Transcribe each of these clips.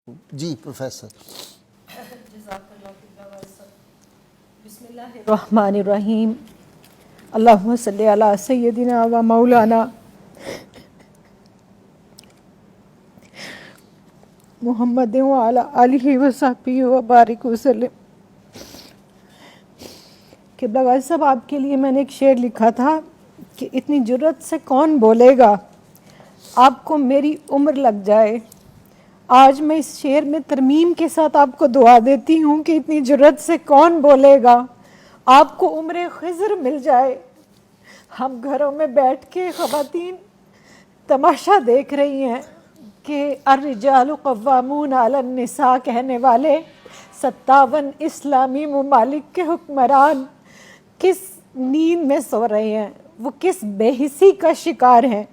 جی professor بسم اللہ الرحمن الرحیم اللہم صلی علی سیدنا و مولانا محمد و علی آلہ و صحبہ و بارک وسلم۔ قبلہ غازی صاحب، آپ کے لیے میں نے ایک شعر لکھا تھا کہ اتنی جرت سے کون بولے گا آپ کو میری عمر لگ جائے۔ آج میں اس شعر میں ترمیم کے ساتھ آپ کو دعا دیتی ہوں کہ اتنی جرت سے کون بولے گا آپ کو عمر خضر مل جائے۔ ہم گھروں میں بیٹھ کے خواتین تماشا دیکھ رہی ہیں کہ الرجال قوامون علی النساء کہنے والے 57 اسلامی ممالک کے حکمران کس نیند میں سو رہے ہیں، وہ کس بے حسی کا شکار ہیں۔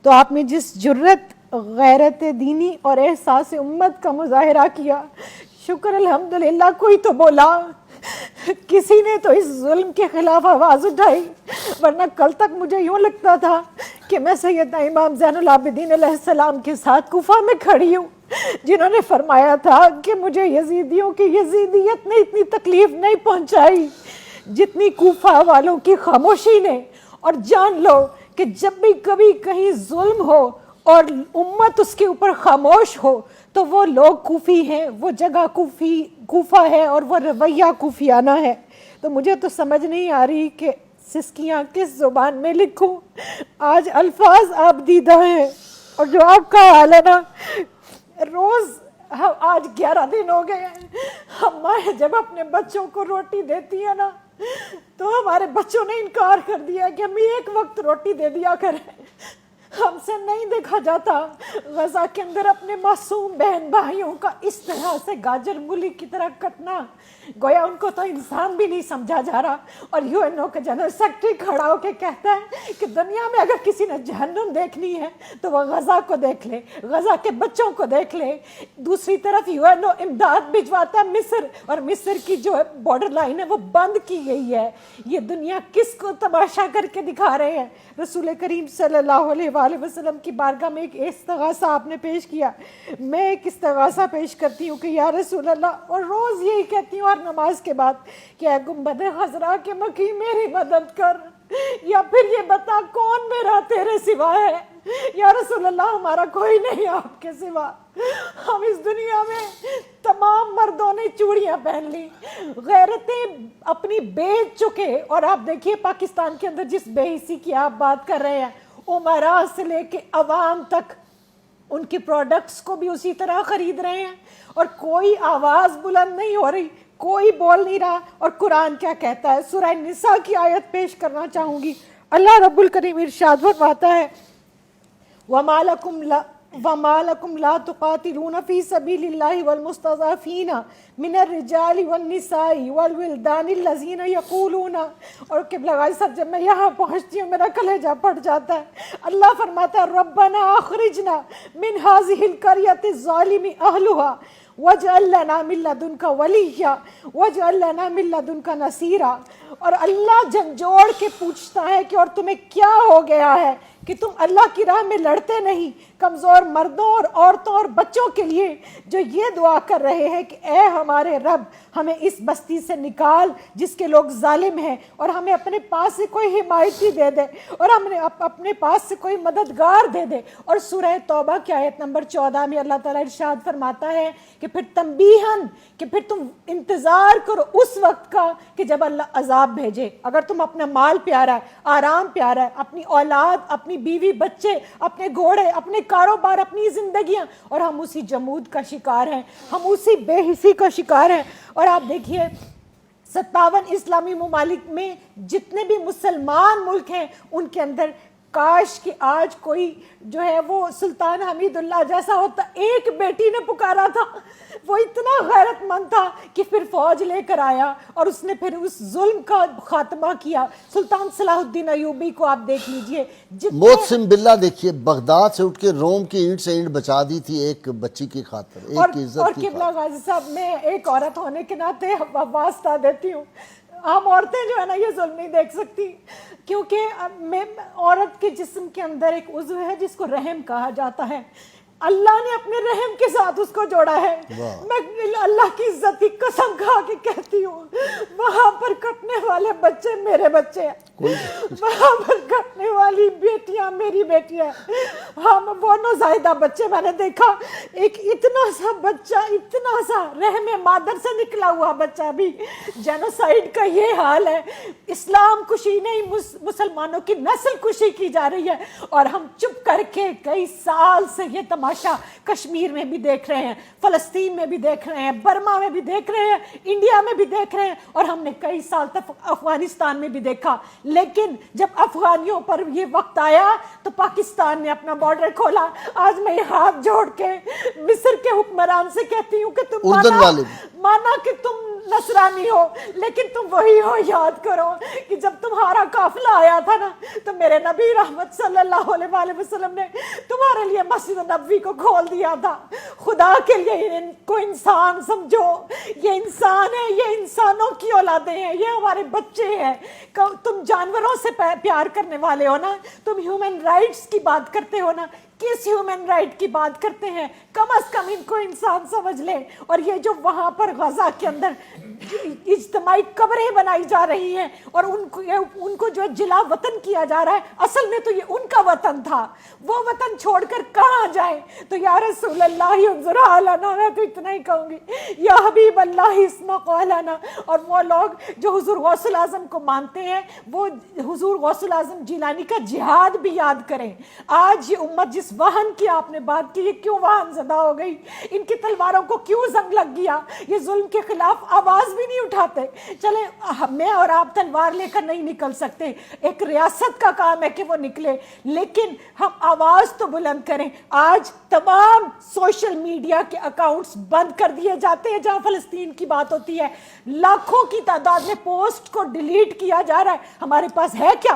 تو آپ نے جس جرت، غیرت دینی اور احساس امت کا مظاہرہ کیا، شکر الحمدللہ کوئی تو بولا، کسی نے تو اس ظلم کے خلاف آواز اٹھائی، ورنہ کل تک مجھے یوں لگتا تھا کہ میں سیدنا امام زین العابدین علیہ السلام کے ساتھ کوفہ میں کھڑی ہوں، جنہوں نے فرمایا تھا کہ مجھے یزیدیوں کی یزیدیت نے اتنی تکلیف نہیں پہنچائی جتنی کوفہ والوں کی خاموشی نے۔ اور جان لو کہ جب بھی کبھی کہیں ظلم ہو اور امت اس کے اوپر خاموش ہو تو وہ لوگ کوفی ہیں، وہ جگہ کوفہ ہے اور وہ رویہ کوفیانہ ہے۔ تو مجھے تو سمجھ نہیں آ رہی کہ سسکیاں کس زبان میں لکھوں۔ آج الفاظ آپ دیدہ ہیں، اور جو آپ کا حال ہے نا، روز آج 11 دن ہو گئے ہیں، ہم مائیں جب اپنے بچوں کو روٹی دیتی ہیں نا تو ہمارے بچوں نے انکار کر دیا کہ ہم ایک وقت روٹی دے دیا کریں۔ ہم سے نہیں دیکھا جاتا غزہ کے اندر اپنے معصوم بہن بھائیوں کا اس طرح سے گاجر مولی کی طرح کٹنا، گویا ان کو تو انسان بھی نہیں سمجھا جا رہا۔ اور یو این او کا جنرل سیکرٹری کھڑا ہو کے کہتا ہے کہ دنیا میں اگر کسی نے جہنم دیکھنی ہے تو وہ غزہ کو دیکھ لے، غزہ کے بچوں کو دیکھ لے۔ دوسری طرف یو این او امداد بھجواتا ہے مصر، اور مصر کی جو بارڈر لائن ہے وہ بند کی گئی ہے۔ یہ دنیا کس کو تماشا کر کے دکھا رہے ہیں؟ رسول کریم صلی اللہ علیہ وآلہ وسلم کی بارگاہ میں ایک استغاثہ آپ نے پیش کیا، میں ایک استغاثہ پیش کرتی ہوں کہ یا رسول اللہ، اور روز یہی کہتی ہوں اور نماز کے بعد کہ اے گنبد خضرا کے مکی میری مدد کر، یا پھر یہ بتا کون میرا تیرے سوا ہے۔ یا رسول اللہ، ہمارا کوئی نہیں آپ کے سوا۔ ہم اس دنیا میں تمام مردوں نے چوڑیاں پہن لی، غیرتیں اپنی بیچ چکے، اور آپ دیکھیے پاکستان کے اندر جس بے حسی کی آپ بات کر رہے ہیں، امراء سے لے کے عوام تک ان کی پروڈکٹس کو بھی اسی طرح خرید رہے ہیں، اور کوئی آواز بلند نہیں ہو رہی، کوئی بول نہیں رہا۔ اور قرآن کیا کہتا ہے؟ سورہ نساء کی آیت پیش کرنا چاہوں گی۔ اللہ رب الکریم ارشاد فرماتا ہے وَمَا لَكُمْ لَا تُقَاتِلُونَ فِي سَبِيلِ اللَّهِ وَالْمُسْتَضْعَفِينَ مِنَ الرِّجَالِ وَالنِّسَاءِ وَالْوِلْدَانِ الَّذِينَ يَقُولُونَ۔ اور قبلہ غازی صاحب، جب میں یہاں پہنچتی ہوں میرا کلیجہ پھٹ جاتا ہے۔ اللہ فرماتا ہے رَبَّنَا أَخْرِجْنَا مِنْ هَذِهِ الْقَرْيَةِ الظَّالِمِ أَهْلُهَا وَاجْعَل لَّنَا مِن لَّدُنكَ وَلِيًّا وَاجْعَل لَّنَا مِن لَّدُنكَ نَصِيرًا۔ اور اللہ جھنجھوڑ کے پوچھتا ہے کہ اور تمہیں کیا ہو گیا ہے کہ تم اللہ کی راہ میں لڑتے نہیں؟ کمزور مردوں اور عورتوں اور بچوں کے لیے جو یہ دعا کر رہے ہیں کہ اے ہمارے رب، ہمیں اس بستی سے نکال جس کے لوگ ظالم ہیں، اور ہمیں اپنے پاس سے کوئی حمایتی دے دے، اور ہمیں اپنے پاس سے کوئی مددگار دے دے۔ اور سورہ توبہ کی آیت نمبر 14 میں اللہ تعالیٰ ارشاد فرماتا ہے کہ پھر تنبیہاً، کہ پھر تم انتظار کرو اس وقت کا کہ جب اللہ عذاب بھیجے۔ اگر تم اپنا مال پیارا ہے، آرام پیارا ہے، اپنی اولاد، اپنی بیوی بچے، اپنے گھوڑے، اپنے کاروبار، اپنی زندگیاں، اور ہم اسی جمود کا شکار ہیں، ہم اسی بے حسی کا شکار ہیں۔ اور آپ دیکھیے 57 اسلامی ممالک میں جتنے بھی مسلمان ملک ہیں ان کے اندر کاش کہ آج کوئی جو ہے وہ سلطان حمید اللہ جیسا ہوتا۔ ایک بیٹی نے پکارا تھا، وہ اتنا غیرت مند تھا کہ پھر فوج لے کر آیا اور اس نے پھر اس ظلم کا خاتمہ کیا۔ سلطان صلاح الدین ایوبی کو آپ دیکھ لیجئے، محسن باللہ دیکھیے بغداد سے اٹھ کے روم کی اینٹ سے اینٹ بچا دی تھی ایک بچی کی خاطر، ایک کی عزت کی قبلہ خاطر۔ غازی صاحب، میں ایک عورت ہونے کے ناطے واسطہ دیتی ہوں، ہم عورتیں جو ہے نا یہ ظلم نہیں دیکھ سکتی، کیونکہ عورت کے جسم کے اندر ایک عضو ہے جس کو رحم کہا جاتا ہے۔ اللہ نے اپنے رحم کے ساتھ اس کو جوڑا ہے. میں اللہ کی عزت کی قسم کھا کے کہتی ہوں وہاں پر کٹنے والے بچے میرے بچے ہیں, وہاں پر کٹنے والی بیٹیاں میری بیٹیاں. ہم وہ نوزائیدہ بچے میں نے دیکھا, ایک اتنا سا بچہ, اتنا سا رحم مادر سے نکلا ہوا بچہ بھی. جینوسائیڈ کا یہ حال ہے. اسلام کشی نہیں, مسلمانوں کی نسل کشی کی جا رہی ہے, اور ہم چپ کر کے کئی سال سے یہ تماشا کشمیر میں بھی دیکھ رہے ہیں, فلسطین میں بھی دیکھ رہے ہیں, برما میں بھی دیکھ رہے ہیں, انڈیا میں بھی دیکھ رہے ہیں, اور ہم نے کئی سال تک افغانستان میں بھی دیکھا. لیکن جب افغانیوں پر یہ وقت آیا تو پاکستان نے اپنا بارڈر کھولا. آج میں یہ ہاتھ جوڑ کے مصر کے حکمران سے کہتی ہوں کہ تم مانا کہ تم نصرانی ہو, لیکن تم وہی ہو. یاد کرو کہ جب تمہارا قافلہ آیا تھا نا تو میرے نبی رحمت صلی اللہ علیہ وآلہ وسلم نے تمہارے لیے مسجد نبوی کو کھول دیا تھا. خدا کے لیے ان کو انسان سمجھو, یہ انسان ہے, یہ انسانوں کی اولادیں ہیں, یہ ہمارے بچے ہیں. تم جانوروں سے پیار کرنے والے ہو نا, تم ہیومن رائٹس کی بات کرتے ہو نا, کس ہیومن رائٹ کی بات کرتے ہیں؟ کم از کم ان کو انسان سمجھ لے. اور یہ جو وہاں پر غزہ کے اندر اجتماعی قبریں بنائی جا رہی ہیں اور ان کو جو جلا وطن کیا جا رہا ہے, اصل میں تو یہ ان کا وطن تھا. وہ وطن چھوڑ کر کہاں جائیں؟ تو یا رسول اللہ انظر حالنا, میں تو اتنا ہی کہوں گی, یا حبیب اللہ اسمع قولنا. اور وہ لوگ جو حضور غوث الاعظم کو مانتے ہیں وہ حضور غوث الاعظم جیلانی کا جہاد بھی یاد کریں. آج یہ امت جس واہن کی آپ نے بات کی, یہ کیوں واہن زدہ ہو گئی؟ ان کی تلواروں کو کیوں زنگ لگ گیا؟ یہ ظلم کے خلاف آواز بھی نہیں اٹھاتے. چلیں میں اور آپ تلوار لے کر نہیں نکل سکتے, ایک ریاست کا کام ہے کہ وہ نکلے, لیکن ہم آواز تو بلند کریں. آج تمام سوشل میڈیا کے اکاؤنٹس بند کر دیے جاتے ہیں جہاں فلسطین کی بات ہوتی ہے. لاکھوں کی تعداد میں پوسٹ کو ڈیلیٹ کیا جا رہا ہے. ہمارے پاس ہے کیا؟